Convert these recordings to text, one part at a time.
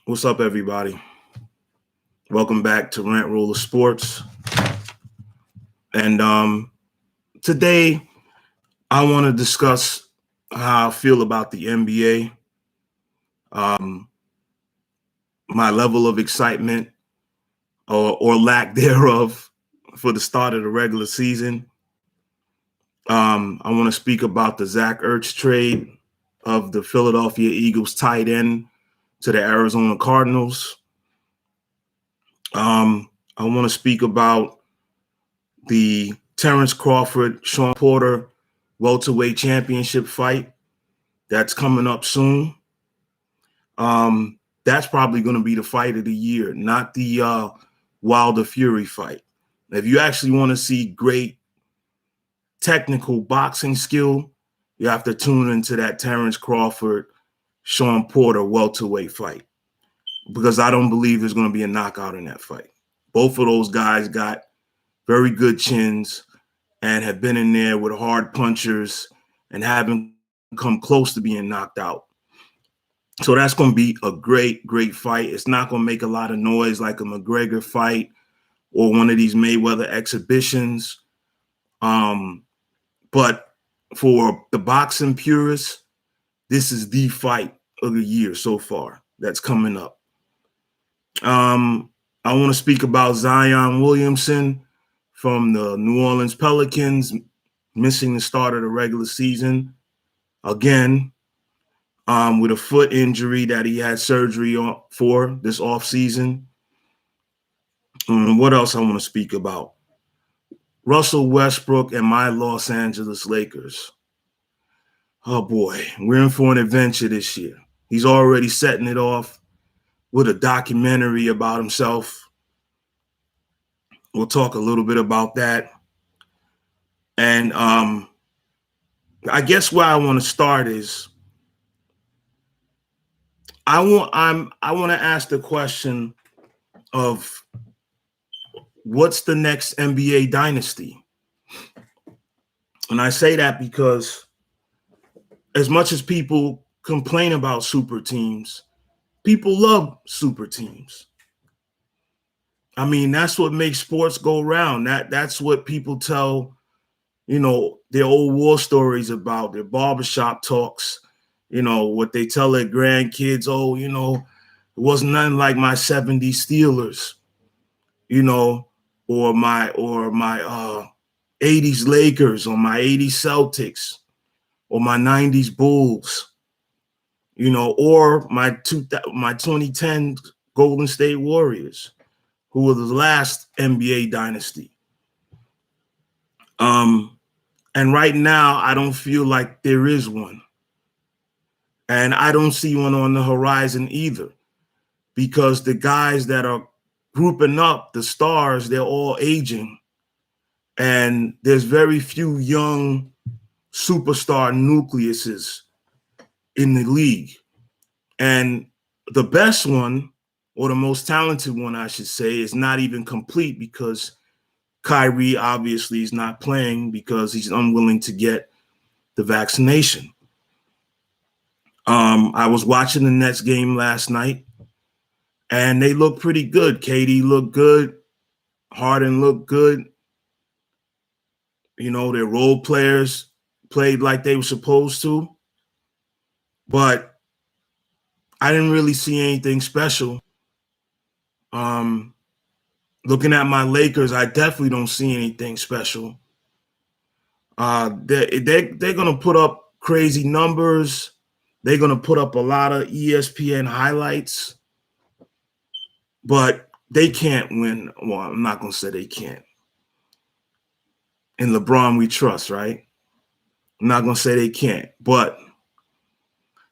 What's up, everybody? Welcome back to Rant Roller Sports. And today I want to discuss how I feel about the NBA, my level of excitement or lack thereof for the start of the regular season. I want to speak about the Zach Ertz trade of the Philadelphia Eagles tight end to the Arizona Cardinals. I want to speak about the Terrence Crawford, Sean Porter welterweight championship fight that's coming up soon. That's probably going to be the fight of the year, not the Wilder Fury fight. If you actually want to see great technical boxing skill, you have to tune into that Terrence Crawford, Sean Porter welterweight fight, because I don't believe there's going to be a knockout in that fight. Both of those guys got very good chins and have been in there with hard punchers and haven't come close to being knocked out. So that's going to be a great, great fight. It's not going to make a lot of noise like a McGregor fight or one of these Mayweather exhibitions. But for the boxing purists, this is the fight of the year so far that's coming up. I want to speak about Zion Williamson from the New Orleans Pelicans, missing the start of the regular season again, with a foot injury that he had surgery for this offseason. What else I want to speak about? Russell Westbrook and my Los Angeles Lakers. Oh boy, we're in for an adventure this year. He's already setting it off with a documentary about himself. We'll talk a little bit about that. And I guess where I want to start is I want to ask the question of what's the next NBA dynasty? And I say that because as much as people complain about super teams, people love super teams. I mean, that's what makes sports go round. That's what people tell, their old war stories about, their barbershop talks, what they tell their grandkids, it wasn't nothing like my 70s Steelers, or my 80s Lakers, or my 80s Celtics, or my 90s Bulls, or my 2010 Golden State Warriors, who were the last NBA dynasty. And right now, I don't feel like there is one. And I don't see one on the horizon either, because the guys that are grouping up, the stars, they're all aging. And there's very few young superstar nucleuses in the league. And the best one, or the most talented one, I should say, is not even complete, because Kyrie obviously is not playing because he's unwilling to get the vaccination. I was watching the Nets game last night, and they looked pretty good. KD looked good. Harden looked good. Their role players played like they were supposed to. But I didn't really see anything special. Looking at my Lakers, I definitely don't see anything special. They're going to put up crazy numbers. They're going to put up a lot of ESPN highlights. But they can't win. Well, I'm not going to say they can't. In LeBron, we trust, right? I'm not going to say they can't. But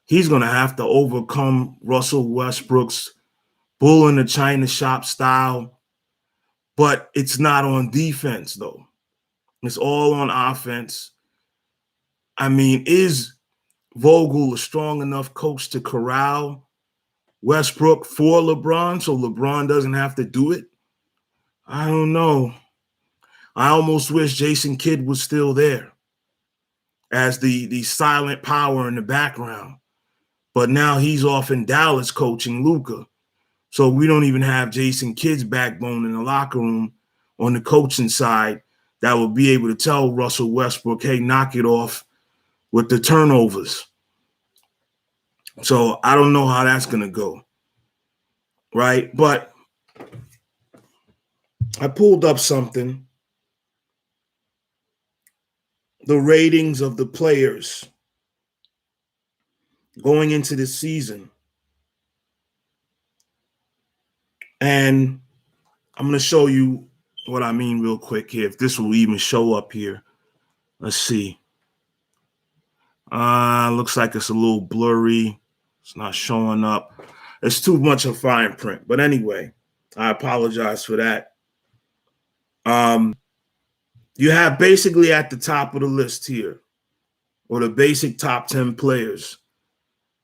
he's going to have to overcome Russell Westbrook's bull in the China shop style. But it's not on defense, though. It's all on offense. I mean, is Vogel a strong enough coach to corral Westbrook for LeBron so LeBron doesn't have to do it? I don't know. I almost wish Jason Kidd was still there as the silent power in the background. But now he's off in Dallas coaching Luka. So we don't even have Jason Kidd's backbone in the locker room on the coaching side that will be able to tell Russell Westbrook, hey, knock it off with the turnovers. So I don't know how that's going to go, right? But I pulled up something. The ratings of the players going into the season. And I'm going to show you what I mean real quick here, if this will even show up here. Let's see. Looks like it's a little blurry. It's not showing up. It's too much of fine print. But anyway, I apologize for that. You have basically at the top of the list here, or the basic top 10 players.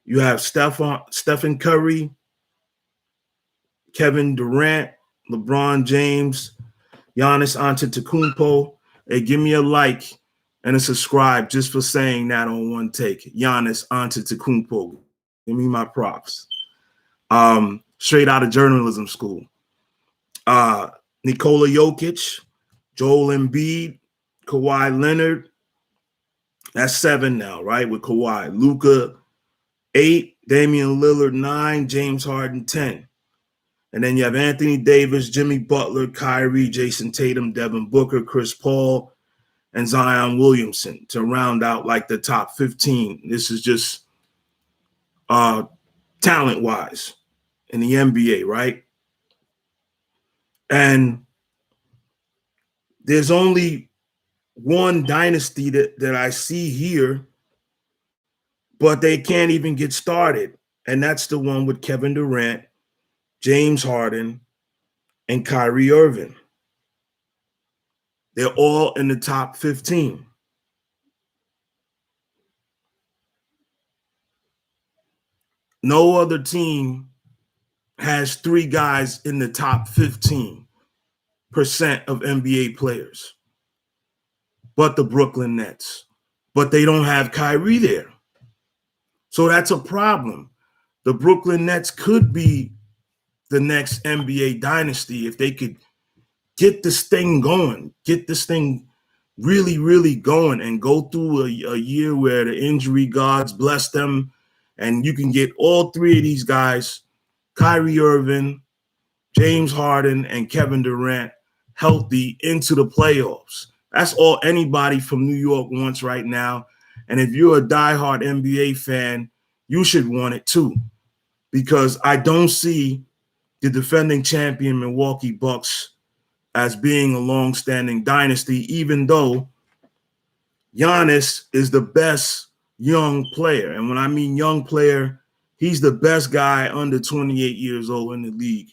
You have Stephen Curry, Kevin Durant, LeBron James, Giannis Antetokounmpo. Hey, give me a like and a subscribe just for saying that on one take. Giannis Antetokounmpo. Give me my props. Straight out of journalism school. Nikola Jokic, Joel Embiid, Kawhi Leonard. That's 7 now, right, with Kawhi. Luka, 8. Damian Lillard, 9. James Harden, 10. And then you have Anthony Davis, Jimmy Butler, Kyrie, Jason Tatum, Devin Booker, Chris Paul, and Zion Williamson to round out like the top 15. This is just talent-wise in the NBA, right? And there's only one dynasty that I see here, but they can't even get started. And that's the one with Kevin Durant, James Harden, and Kyrie Irving. They're all in the top 15. No other team has 3 guys in the top 15% of NBA players, but the Brooklyn Nets. But they don't have Kyrie there. So that's a problem. The Brooklyn Nets could be the next NBA dynasty if they could get this thing going, get this thing really, really going, and go through a year where the injury gods bless them, and you can get all 3 of these guys, Kyrie Irving, James Harden, and Kevin Durant, healthy into the playoffs. That's all anybody from New York wants right now. And if you're a diehard NBA fan, you should want it too, because I don't see the defending champion Milwaukee Bucks as being a long-standing dynasty, even though Giannis is the best young player. And when I mean young player, he's the best guy under 28 years old in the league.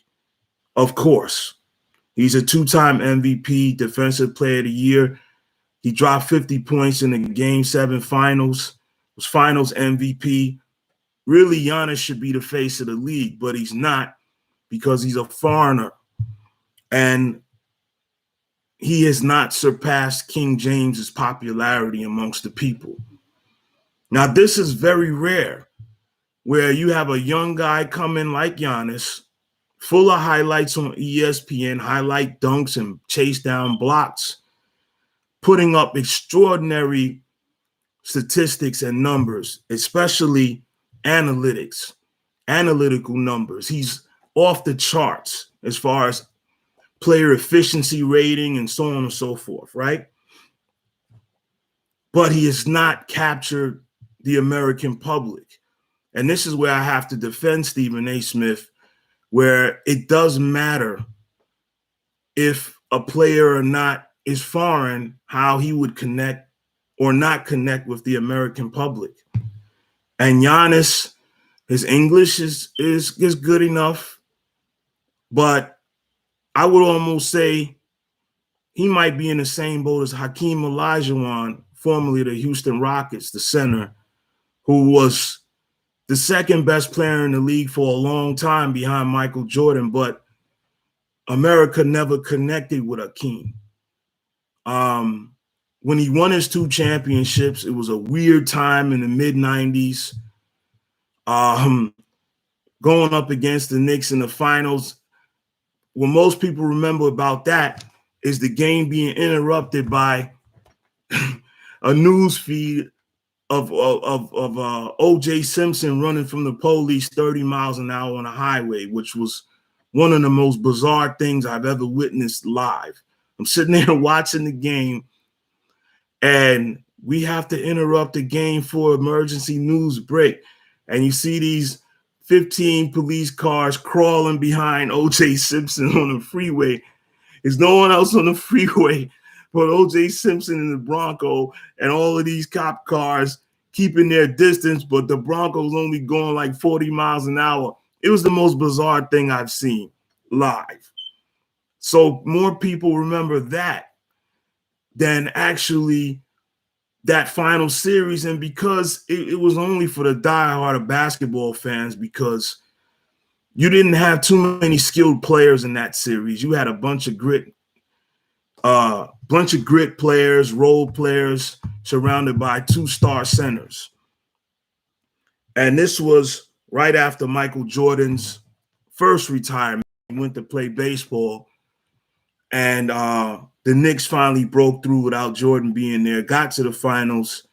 Of course, he's a 2-time MVP, Defensive Player of the Year. He dropped 50 points in the Game 7 finals, was finals MVP. Really, Giannis should be the face of the league, but he's not, because he's a foreigner. And he has not surpassed King James's popularity amongst the people. Now, this is very rare, where you have a young guy come in like Giannis, full of highlights on ESPN, highlight dunks and chase down blocks, putting up extraordinary statistics and numbers, especially analytical numbers. He's off the charts as far as player efficiency rating and so on and so forth, right? But he has not captured the American public. And this is where I have to defend Stephen A. Smith, where it does matter if a player or not is foreign, how he would connect or not connect with the American public. And Giannis, his English is good enough, but I would almost say he might be in the same boat as Hakeem Olajuwon, formerly the Houston Rockets, the center, who was the second best player in the league for a long time behind Michael Jordan, but America never connected with Hakeem. When he won his 2 championships, it was a weird time in the mid-90s. Going up against the Knicks in the finals. What most people remember about that is the game being interrupted by a news feed of O.J. Simpson running from the police 30 miles an hour on a highway, which was one of the most bizarre things I've ever witnessed live. I'm sitting there watching the game, and we have to interrupt the game for emergency news break. And you see these 15 police cars crawling behind O.J. Simpson on the freeway. There's no one else on the freeway but O.J. Simpson and the Bronco, and all of these cop cars keeping their distance, but the Broncos only going like 40 miles an hour. It was the most bizarre thing I've seen live. So more people remember that than actually that final series. And because it was only for the diehard of basketball fans, because you didn't have too many skilled players in that series. You had a bunch of grit players, role players, surrounded by 2-star centers. And this was right after Michael Jordan's first retirement. He went to play baseball, and the Knicks finally broke through without Jordan being there, got to the finals,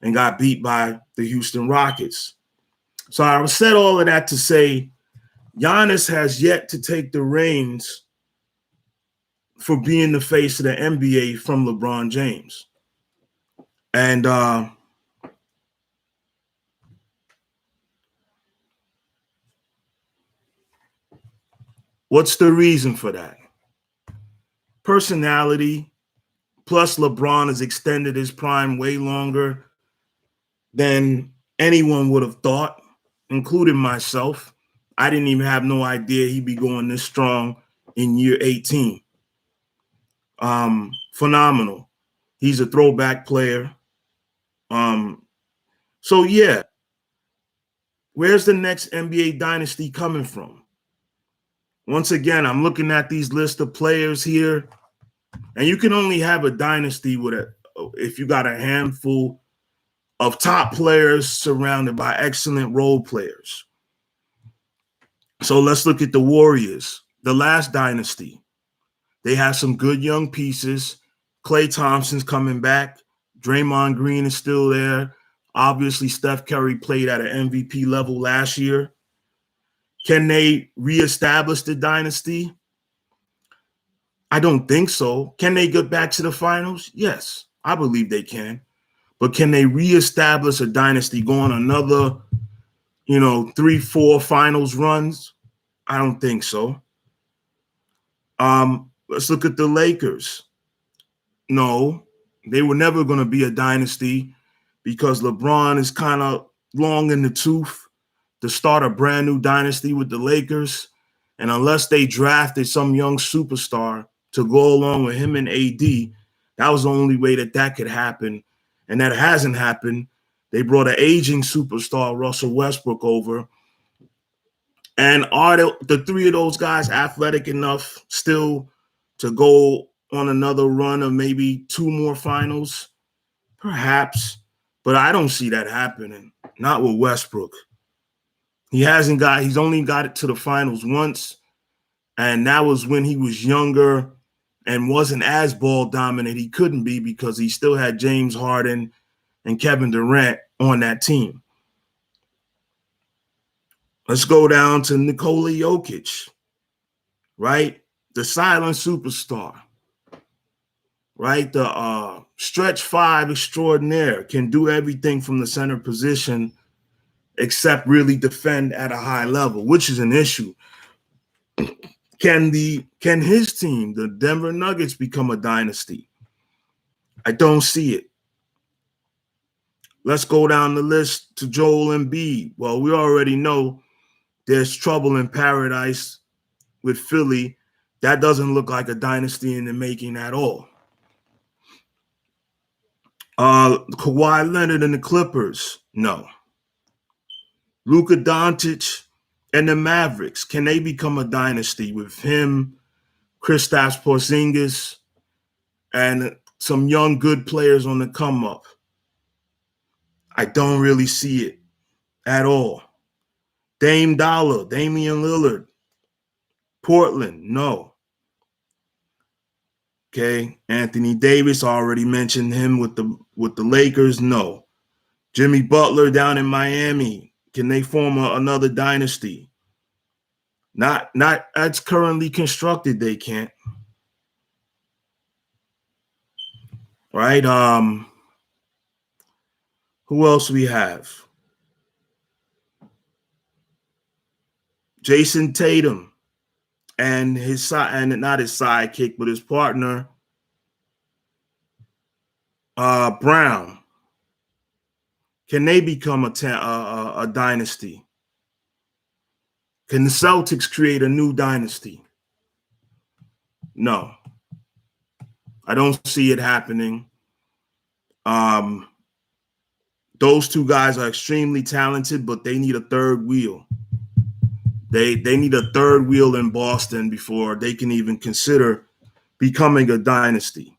and got beat by the Houston Rockets. So I said all of that to say Giannis has yet to take the reins for being the face of the NBA from LeBron James. And what's the reason for that? Personality, plus LeBron has extended his prime way longer than anyone would have thought, including myself. I didn't even have no idea he'd be going this strong in year 18. Phenomenal. He's a throwback player. So yeah, where's the next NBA dynasty coming from? Once again, I'm looking at these list of players here, and you can only have a dynasty if you got a handful of top players surrounded by excellent role players. So let's look at the Warriors, the last dynasty. They have some good young pieces. Klay Thompson's coming back. Draymond Green is still there. Obviously, Steph Curry played at an MVP level last year. Can they reestablish the dynasty? I don't think so. Can they get back to the finals? Yes, I believe they can. But can they reestablish a dynasty, go on another, 3-4 finals runs? I don't think so. Let's look at the Lakers. No, they were never going to be a dynasty because LeBron is kind of long in the tooth to start a brand new dynasty with the Lakers. And unless they drafted some young superstar to go along with him and AD, that was the only way that could happen. And that hasn't happened. They brought an aging superstar, Russell Westbrook, over. And are the 3 of those guys athletic enough still to go on another run of maybe 2 more finals? Perhaps. But I don't see that happening. Not with Westbrook. He's only got it to the finals once. And that was when he was younger and wasn't as ball dominant. He couldn't be because he still had James Harden and Kevin Durant on that team. Let's go down to Nikola Jokic, right? The silent superstar, right? The stretch 5 extraordinaire, can do everything from the center position except really defend at a high level, which is an issue. Can his team, the Denver Nuggets, become a dynasty? I don't see it. Let's go down the list to Joel Embiid. Well, we already know there's trouble in paradise with Philly. That doesn't look like a dynasty in the making at all. Kawhi Leonard and the Clippers, no. Luka Doncic and the Mavericks, can they become a dynasty with him, Kristaps Porzingis, and some young good players on the come up. I don't really see it at all. Damian Lillard, Portland, no. Okay, Anthony Davis, already mentioned him with the Lakers, no. Jimmy Butler down in Miami, can they form another dynasty? Not as currently constructed, they can't. Right? Who else we have? Jason Tatum and not his sidekick, but his partner, Brown. Can they become a dynasty? Can the Celtics create a new dynasty? No. I don't see it happening. Those two guys are extremely talented, but they need a third wheel. They need a third wheel in Boston before they can even consider becoming a dynasty.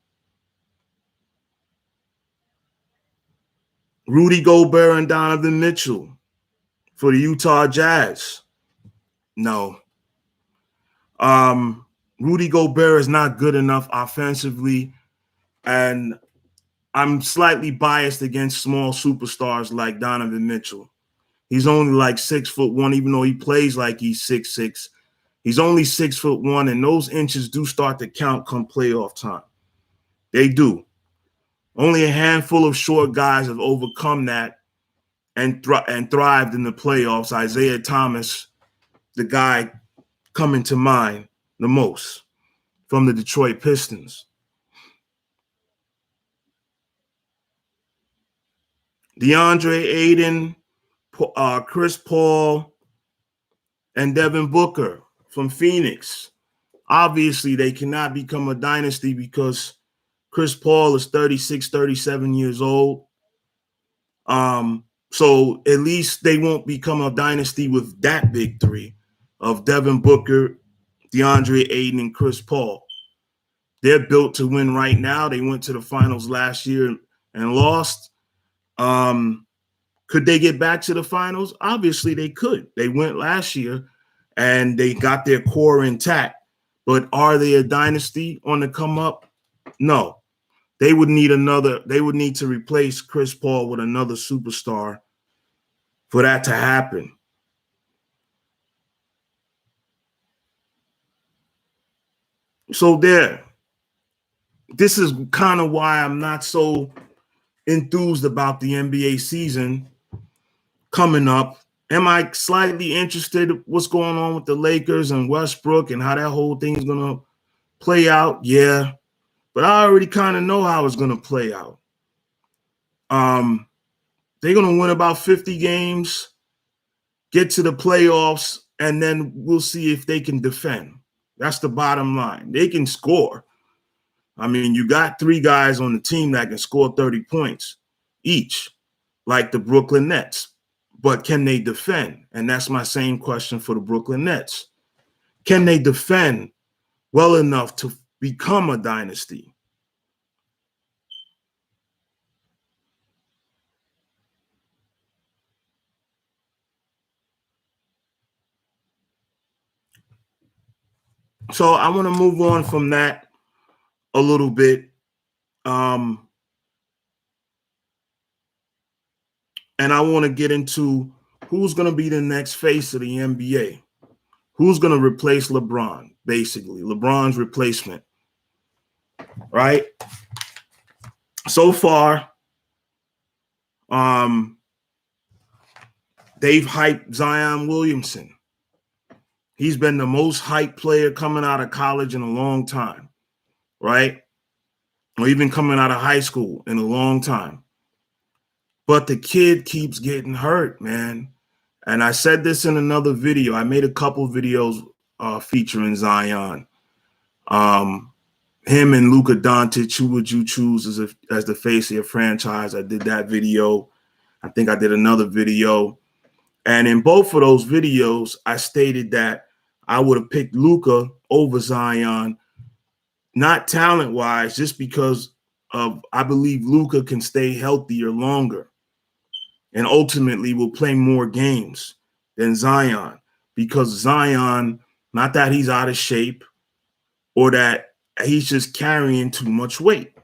Rudy Gobert and Donovan Mitchell for the Utah Jazz. No. Rudy Gobert is not good enough offensively, and I'm slightly biased against small superstars like Donovan Mitchell. He's only like 6'1", even though he plays like he's 6'6". He's only 6'1", and those inches do start to count come playoff time. They do. Only a handful of short guys have overcome that and thrived in the playoffs. Isaiah Thomas, the guy coming to mind the most from the Detroit Pistons. DeAndre Ayton, Chris Paul, and Devin Booker from Phoenix. Obviously, they cannot become a dynasty because Chris Paul is 36, 37 years old. So at least they won't become a dynasty with that big three of Devin Booker, DeAndre Ayton, and Chris Paul. They're built to win right now. They went to the finals last year and lost. Could they get back to the finals? Obviously, they could. They went last year, and they got their core intact. But are they a dynasty on the come up? No. They would need to replace Chris Paul with another superstar for that to happen. So this is kind of why I'm not so enthused about the NBA season coming up. Am I slightly interested in what's going on with the Lakers and Westbrook and how that whole thing is going to play out? Yeah. But I already kind of know how it's going to play out. They're going to win about 50 games, get to the playoffs, and then we'll see if they can defend. That's the bottom line. They can score. I mean, you got three guys on the team that can score 30 points each, like the Brooklyn Nets. But can they defend? And that's my same question for the Brooklyn Nets. Can they defend well enough to become a dynasty? So I want to move on from that a little bit. And I want to get into who's going to be the next face of the NBA. Who's going to replace LeBron, basically. LeBron's replacement, right? So far, they've hyped Zion Williamson. He's been the most hyped player coming out of college in a long time, right? Or even coming out of high school in a long time. But the kid keeps getting hurt, man. And I said this in another video. I made a couple videos featuring Zion. Him and Luka Doncic, who would you choose as the face of your franchise? I did that video. I think I did another video. And in both of those videos, I stated that I would have picked Luka over Zion, not talent-wise, just because I believe Luka can stay healthier longer and ultimately will play more games than Zion, because Zion, not that he's out of shape or that he's just carrying too much weight.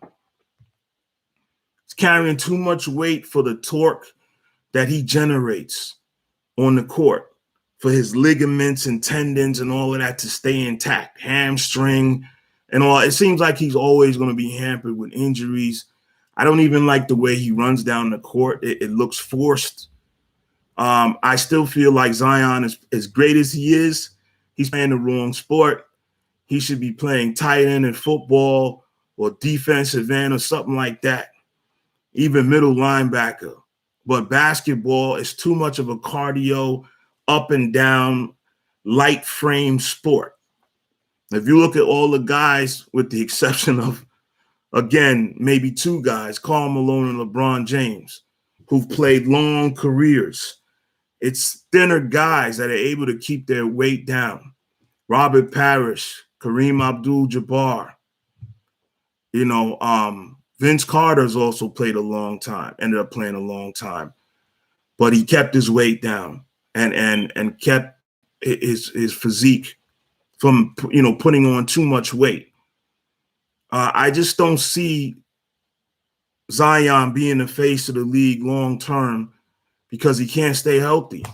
He's carrying too much weight for the torque that he generates on the court, for his ligaments and tendons and all of that to stay intact, hamstring and all. It seems like he's always going to be hampered with injuries. I don't even like the way he runs down the court. It looks forced. I still feel like Zion is as great as he is. He's playing the wrong sport. He should be playing tight end in football or defensive end or something like that, even middle linebacker. But basketball is too much of a cardio, up and down, light frame sport. If you look at all the guys, with the exception of, again, maybe two guys, Karl Malone and LeBron James, who've played long careers, it's thinner guys that are able to keep their weight down. Robert Parrish, Kareem Abdul-Jabbar, Vince Carter's also played a long time, ended up playing a long time, but he kept his weight down and kept his physique from putting on too much weight. I just don't see Zion being the face of the league long term because he can't stay healthy.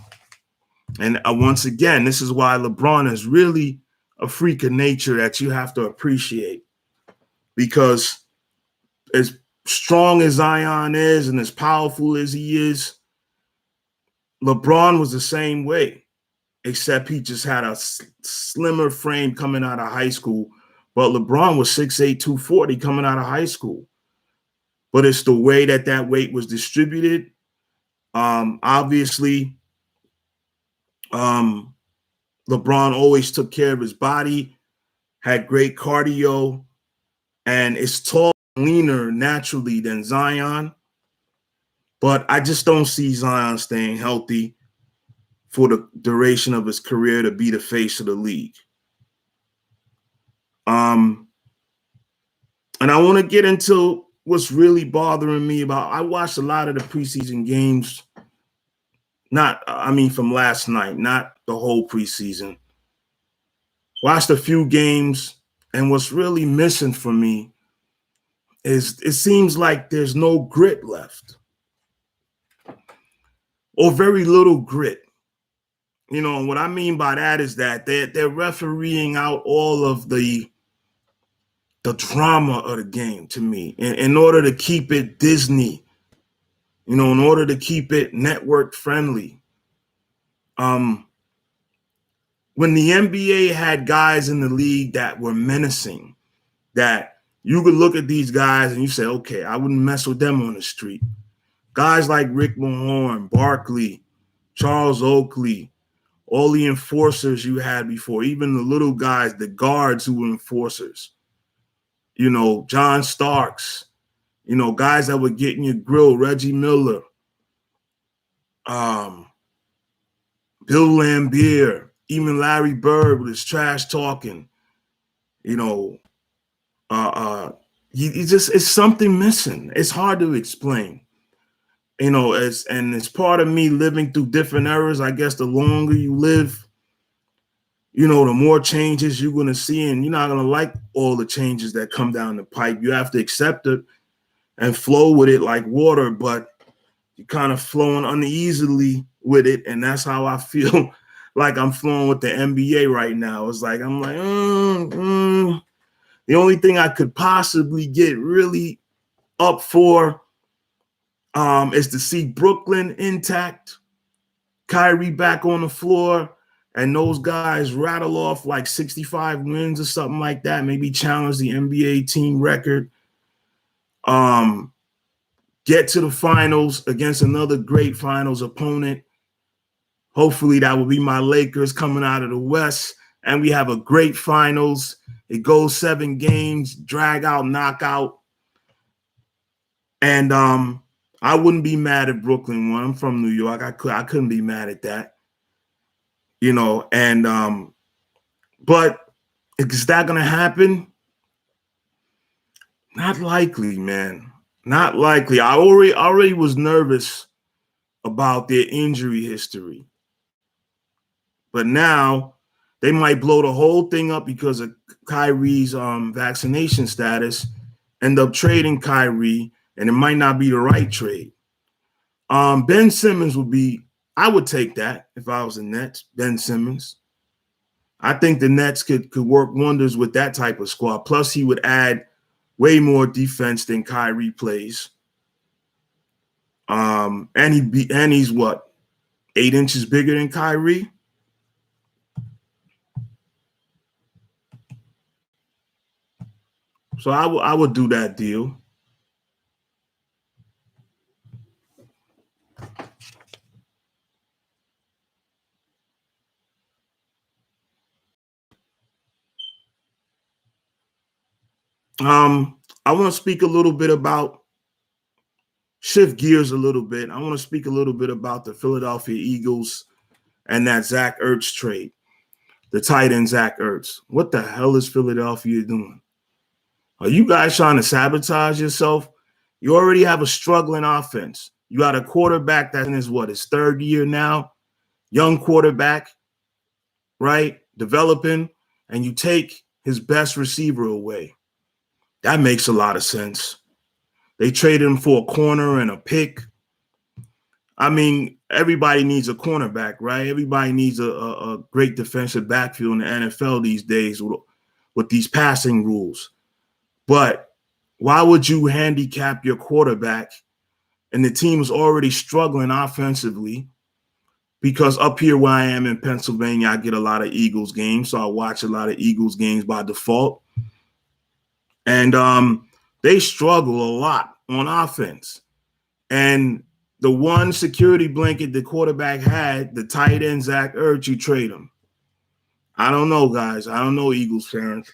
And once again, this is why LeBron is really a freak of nature that you have to appreciate, because as strong as Zion is and as powerful as he is, LeBron was the same way, except he just had a slimmer frame coming out of high school. But LeBron was 6'8", 240 coming out of high school. But it's the way that weight was distributed. Obviously, LeBron always took care of his body, had great cardio, and is tall and leaner naturally than Zion. But I just don't see Zion staying healthy for the duration of his career to be the face of the league. And I want to get into what's really bothering me about. I watched a lot of the preseason games, from last night, not the whole preseason. Watched a few games, and what's really missing for me is it seems like there's no grit left, or very little grit. What I mean by that is that they're refereeing out all of the drama of the game to me in order to keep it Disney, in order to keep it network friendly. When the NBA had guys in the league that were menacing, that you could look at these guys and you say, okay, I wouldn't mess with them on the street. Guys like Rick Mahorn, Barkley, Charles Oakley, all the enforcers you had before, even the little guys, the guards who were enforcers, John Starks, guys that would get in your grill, Reggie Miller, Bill Laimbeer, even Larry Bird with his trash talking, it's something missing. It's hard to explain, it's part of me living through different eras. I guess the longer you live, the more changes you're going to see, and you're not going to like all the changes that come down the pipe. You have to accept it and flow with it like water, but you're kind of flowing uneasily with it, and that's how I feel like I'm flowing with the NBA right now. It's like I'm like, the only thing I could possibly get really up for is to see Brooklyn intact, Kyrie back on the floor, and those guys rattle off like 65 wins or something like that, maybe challenge the NBA team record. Get to the finals against another great finals opponent. Hopefully that will be my Lakers coming out of the West, and we have a great finals. It goes 7 games, drag out, knockout. And I wouldn't be mad if Brooklyn won. I'm from New York. I couldn't be mad at that. But is that going to happen? Not likely, man. Not likely. I already was nervous about their injury history. But now they might blow the whole thing up because of Kyrie's vaccination status, end up trading Kyrie, and it might not be the right trade. Ben Simmons would be, I would take that if I was the Nets, Ben Simmons. I think the Nets could work wonders with that type of squad. Plus, he would add way more defense than Kyrie plays. And he's what, 8 inches bigger than Kyrie? So I would do that deal. I want to speak a little bit about shift gears a little bit. I want to speak a little bit about the Philadelphia Eagles and that Zach Ertz trade, the tight end Zach Ertz. What the hell is Philadelphia doing? Are you guys trying to sabotage yourself? You already have a struggling offense. You got a quarterback that is his third year now, young quarterback, right? Developing, and you take his best receiver away. That makes a lot of sense. They traded him for a corner and a pick. I mean, everybody needs a cornerback, right? Everybody needs a great defensive backfield in the NFL these days with these passing rules. But why would you handicap your quarterback and the team is already struggling offensively? Because up here where I am in Pennsylvania, I get a lot of Eagles games, so I watch a lot of Eagles games by default. And they struggle a lot on offense. And the one security blanket the quarterback had, the tight end Zach Ertz, you trade him. I don't know, guys. I don't know, Eagles fans,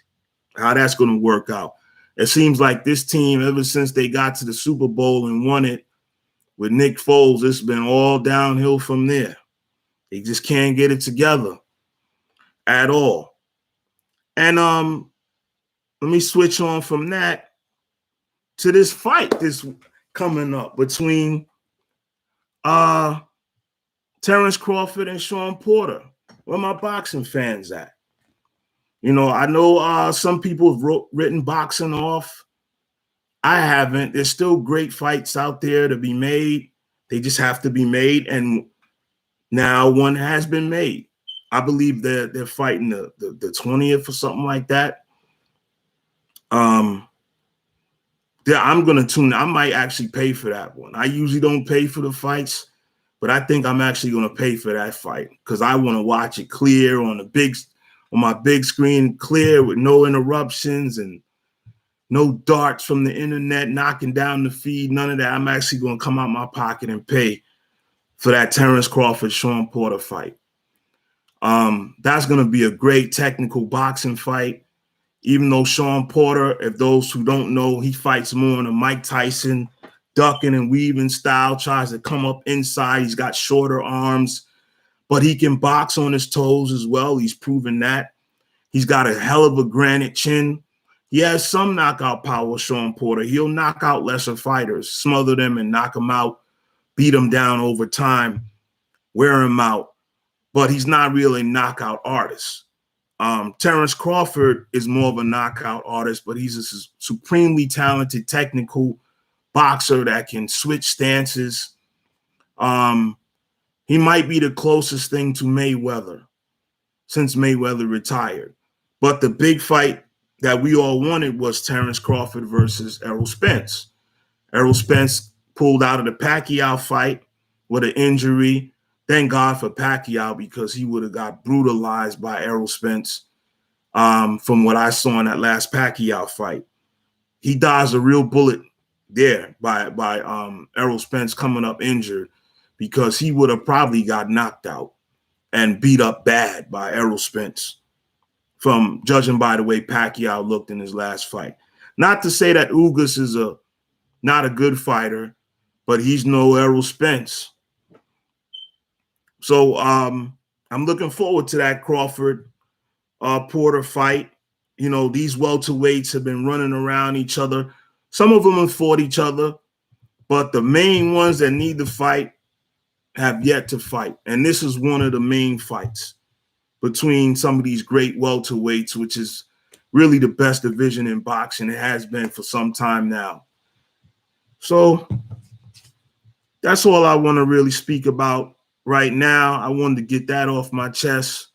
how that's going to work out. It seems like this team, ever since they got to the Super Bowl and won it with Nick Foles, it's been all downhill from there. They just can't get it together at all. And let me switch on from that to this fight that's coming up between Terrence Crawford and Sean Porter. Where my boxing fans at? You know, I know some people have written boxing off. I haven't. There's still great fights out there to be made. They just have to be made. And now one has been made. I believe they're fighting the 20th or something like that. I'm going to tune. I might actually pay for that one. I usually don't pay for the fights, but I think I'm actually going to pay for that fight because I want to watch it clear on my big screen, clear with no interruptions and no darts from the internet knocking down the feed. None of that. I'm actually going to come out my pocket and pay for that Terrence Crawford Sean Porter fight. That's going to be a great technical boxing fight. Even though Sean Porter, if those who don't know, he fights more in a Mike Tyson ducking and weaving style, tries to come up inside. He's got shorter arms, but he can box on his toes as well. He's proven that. He's got a hell of a granite chin. He has some knockout power, Sean Porter. He'll knock out lesser fighters, smother them and knock them out, beat them down over time, wear him out. But he's not really a knockout artist. Terrence Crawford is more of a knockout artist, but he's a supremely talented technical boxer that can switch stances. He might be the closest thing to Mayweather since Mayweather retired. But the big fight that we all wanted was Terrence Crawford versus Errol Spence. Errol Spence pulled out of the Pacquiao fight with an injury. Thank God for Pacquiao because he would have got brutalized by Errol Spence from what I saw in that last Pacquiao fight. He dodged a real bullet there by Errol Spence coming up injured because he would have probably got knocked out and beat up bad by Errol Spence from judging by the way Pacquiao looked in his last fight. Not to say that Ugas is not a good fighter, but he's no Errol Spence. So I'm looking forward to that Crawford Porter fight. You know, these welterweights have been running around each other. Some of them have fought each other, but the main ones that need to fight have yet to fight. And this is one of the main fights between some of these great welterweights, which is really the best division in boxing. It has been for some time now. So that's all I want to really speak about right now. I wanted to get that off my chest.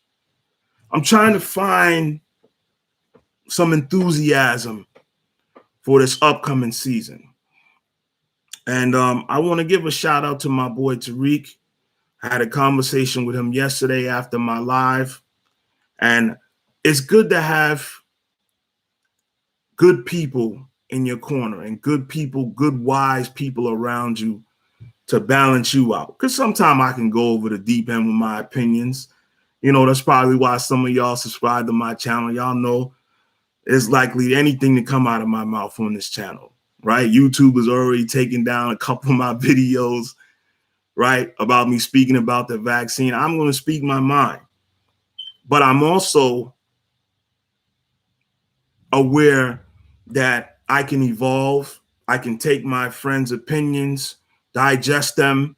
I'm trying to find some enthusiasm for this upcoming season. And I want to give a shout out to my boy Tariq. I had a conversation with him yesterday after my live. And it's good to have good people in your corner and good people, good, wise people around you to balance you out. Because sometimes I can go over the deep end with my opinions. You know, that's probably why some of y'all subscribe to my channel. Y'all know it's likely anything to come out of my mouth on this channel, right? YouTube has already taken down a couple of my videos, right, about me speaking about the vaccine. I'm going to speak my mind. But I'm also aware that I can evolve. I can take my friends' opinions, digest them,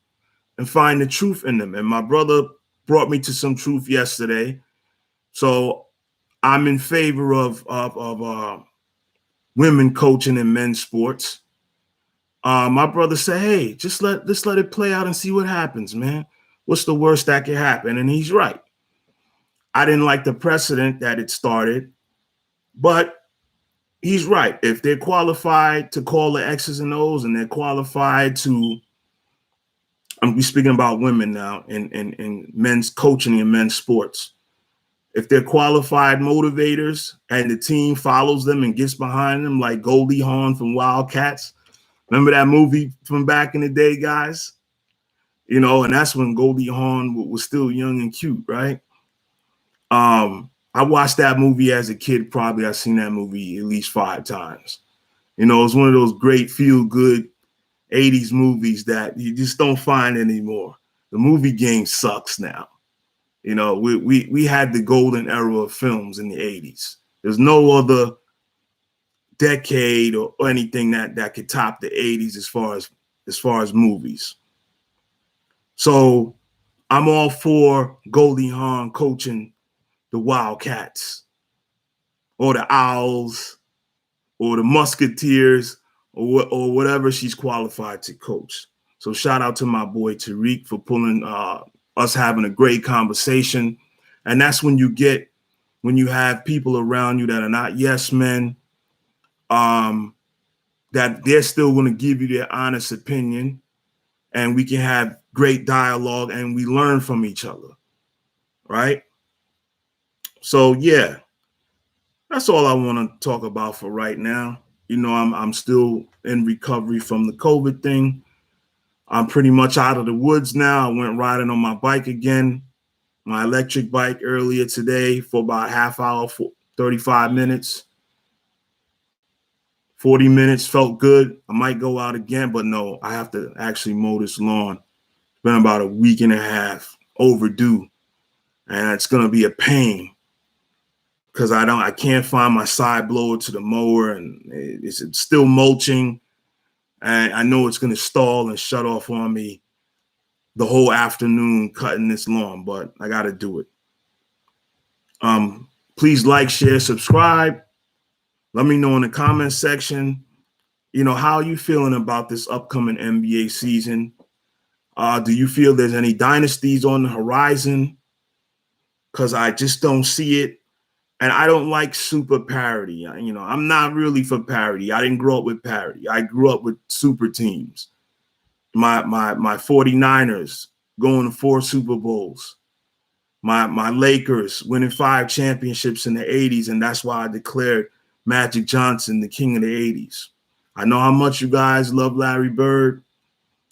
and find the truth in them. And my brother brought me to some truth yesterday. So I'm in favor of women coaching in men's sports. My brother said, hey, just let it play out and see what happens, man. What's the worst that could happen? And he's right. I didn't like the precedent that it started, but he's right. If they're qualified to call the X's and O's and they're qualified to, I'm speaking about women now in men's coaching and men's sports. If they're qualified motivators and the team follows them and gets behind them, like Goldie Hawn from Wildcats. Remember that movie from back in the day, guys? You know, and that's when Goldie Hawn was still young and cute, right? I watched that movie as a kid. Probably I've seen that movie at least 5 times. You know, it's one of those great feel-good 80s movies that you just don't find anymore. The movie game sucks now. You know, we had the golden era of films in the 80s. There's no other decade or anything that could top the 80s as far as movies. So I'm all for Goldie Hawn coaching the Wildcats or the Owls or the Musketeers or whatever she's qualified to coach. So shout out to my boy Tariq for pulling us having a great conversation. And that's when you have people around you that are not yes men, that they're still going to give you their honest opinion, and we can have great dialogue and we learn from each other, right? So yeah, that's all I want to talk about for right now. You know, I'm still in recovery from the COVID thing. I'm pretty much out of the woods now. I went riding on my bike again, my electric bike earlier today for about half hour, 35 minutes. 40 minutes felt good. I might go out again, but no, I have to actually mow this lawn. It's been about a week and a half overdue, and it's going to be a pain because I can't find my side blower to the mower, and it's still mulching, and I know it's going to stall and shut off on me the whole afternoon cutting this lawn, but I got to do it. Please like, share, subscribe. Let me know in the comment section, you know, how are you feeling about this upcoming NBA season? Do you feel there's any dynasties on the horizon? Because I just don't see it. And I don't like super parity. You know, I'm not really for parity. I didn't grow up with parity. I grew up with super teams. My 49ers going to 4 Super Bowls. My Lakers winning 5 championships in the 80s, and that's why I declared Magic Johnson the king of the 80s. I know how much you guys love Larry Bird.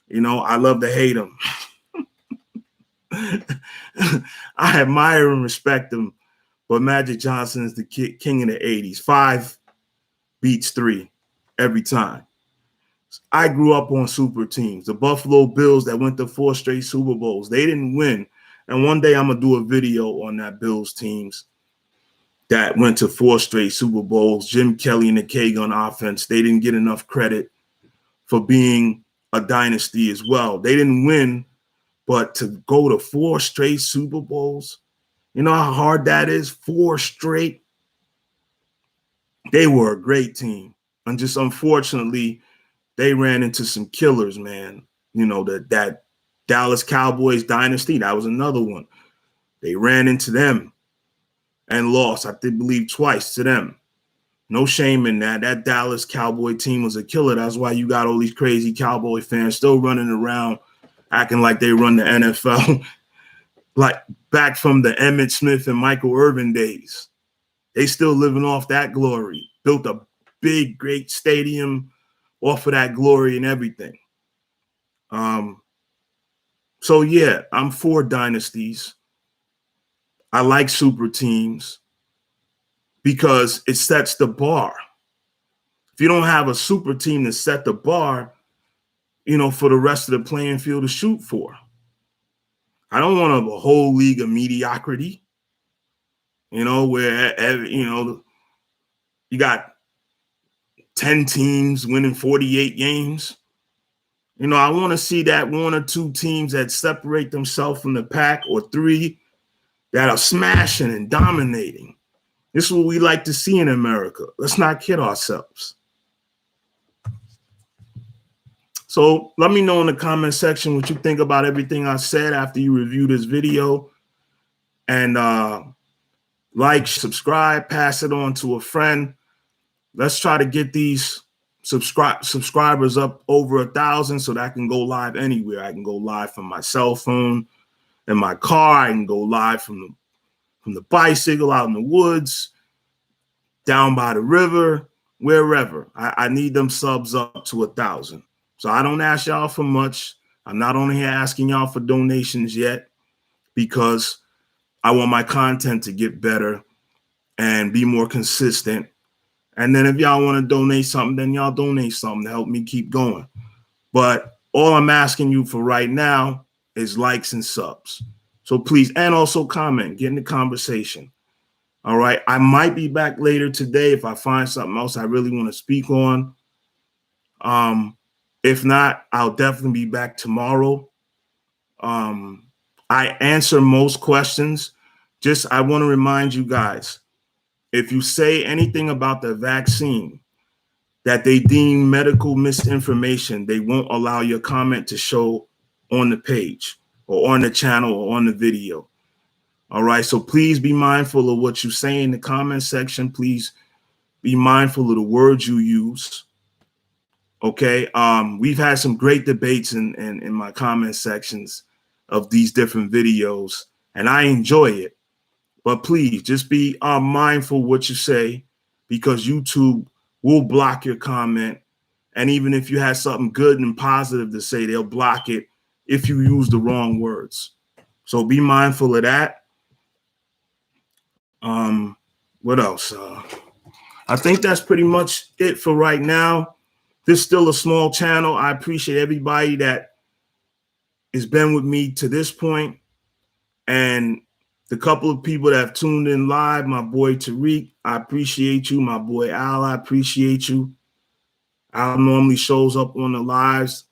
You know, I love to hate him. I admire and respect him, but Magic Johnson is the king of the 80s. 5 beats 3 every time. I grew up on super teams. The Buffalo Bills that went to 4 straight Super Bowls. They didn't win. And one day I'm going to do a video on that Bills teams. that went to 4 straight Super Bowls. Jim Kelly and the K-Gun offense, they didn't get enough credit for being a dynasty as well. They didn't win, but to go to 4 straight Super Bowls, you know how hard that is? 4 straight. They were a great team. And just unfortunately, they ran into some killers, man. You know, that Dallas Cowboys dynasty, that was another one. They ran into them and lost, I believe, twice to them. No shame in that. That Dallas Cowboy team was a killer. That's why you got all these crazy Cowboy fans still running around acting like they run the NFL, like back from the Emmitt Smith and Michael Irvin days. They still living off that glory. Built a big, great stadium off of that glory and everything. So, yeah, I'm for dynasties. I like super teams because it sets the bar. If you don't have a super team to set the bar, you know, for the rest of the playing field to shoot for. I don't want a whole league of mediocrity, you know, where, you know, you got 10 teams winning 48 games. You know, I want to see that 1 or 2 teams that separate themselves from the pack, or 3 that are smashing and dominating. This is what we like to see in America. Let's not kid ourselves. So let me know in the comment section what you think about everything I said after you review this video. And like, subscribe, pass it on to a friend. Let's try to get these subscribers up over 1,000 so that I can go live anywhere. I can go live from my cell phone, in my car. I can go live from the bicycle, out in the woods, down by the river, wherever. I need them subs up to 1,000. So I don't ask y'all for much. I'm not on here asking y'all for donations yet, because I want my content to get better and be more consistent. And then if y'all want to donate something, then y'all donate something to help me keep going. But all I'm asking you for right now is likes and subs. So please, and also comment, get in the conversation. All right. I might be back later today if I find something else I really want to speak on. If not, I'll definitely be back tomorrow. I answer most questions. Just, I want to remind you guys, if you say anything about the vaccine that they deem medical misinformation, they won't allow your comment to show on the page or on the channel or on the video. All right. So please be mindful of what you say in the comment section. Please be mindful of the words you use. Okay. We've had some great debates in my comment sections of these different videos, and I enjoy it. But please just be mindful what you say, because YouTube will block your comment. And even if you have something good and positive to say, they'll block it if you use the wrong words. So be mindful of that. What else? I think that's pretty much it for right now. This is still a small channel. I appreciate everybody that has been with me to this point. And the couple of people that have tuned in live, my boy Tariq, I appreciate you. My boy Al, I appreciate you. Al normally shows up on the lives.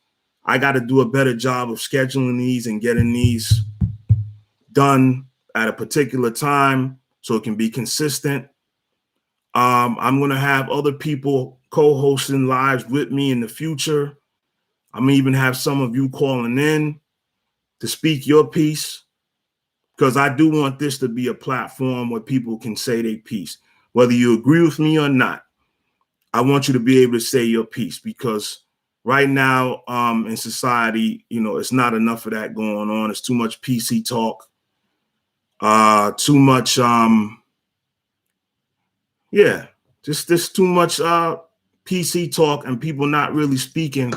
I got to do a better job of scheduling these and getting these done at a particular time so it can be consistent. I'm going to have other people co-hosting lives with me in the future. I'm going to even have some of you calling in to speak your piece, because I do want this to be a platform where people can say their piece. Whether you agree with me or not, I want you to be able to say your piece, because right now in society, you know, it's not enough of that going on. It's too much PC talk, too much, just too much PC talk, and people not really speaking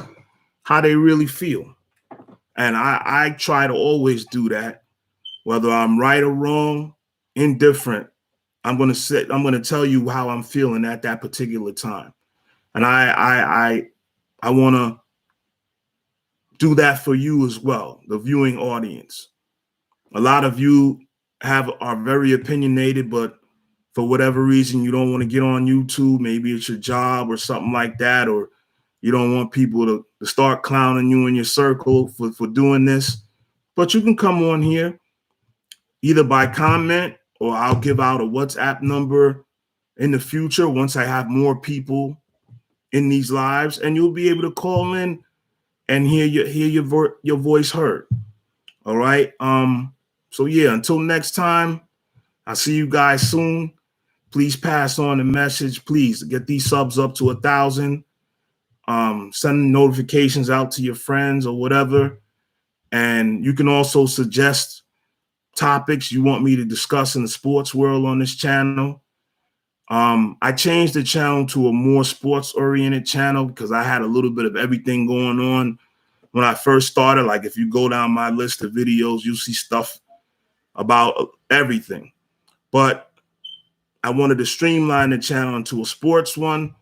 how they really feel. And I try to always do that, whether I'm right or wrong, indifferent. I'm going to tell you how I'm feeling at that particular time. And I want to do that for you as well, the viewing audience. A lot of you are very opinionated, but for whatever reason you don't want to get on YouTube, maybe it's your job or something like that, or you don't want people to start clowning you in your circle for doing this, but you can come on here either by comment, or I'll give out a WhatsApp number in the future once I have more people in these lives, and you'll be able to call in and hear your voice heard. All right. So yeah, until next time, I'll see you guys soon. Please pass on the message. Please get these subs up to 1,000. Send notifications out to your friends or whatever. And you can also suggest topics you want me to discuss in the sports world on this channel. I changed the channel to a more sports-oriented channel because I had a little bit of everything going on when I first started. Like if you go down my list of videos, you'll see stuff about everything. But I wanted to streamline the channel into a sports one.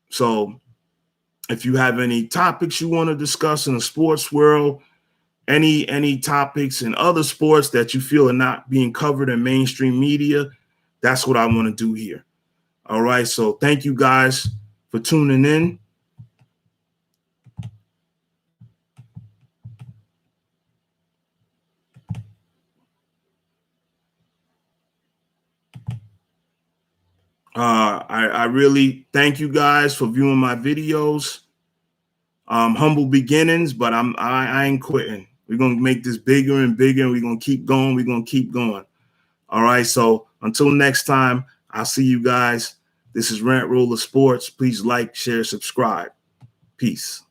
So if you have any topics you want to discuss in the sports world, any topics in other sports that you feel are not being covered in mainstream media, that's what I want to do here. All right. So thank you guys for tuning in. I really thank you guys for viewing my videos. Humble beginnings, but I ain't quitting. We're gonna make this bigger and bigger, and we're gonna keep going. We're gonna keep going. All right. So until next time, I'll see you guys. This is Rant Roller Sports. Please like, share, subscribe. Peace.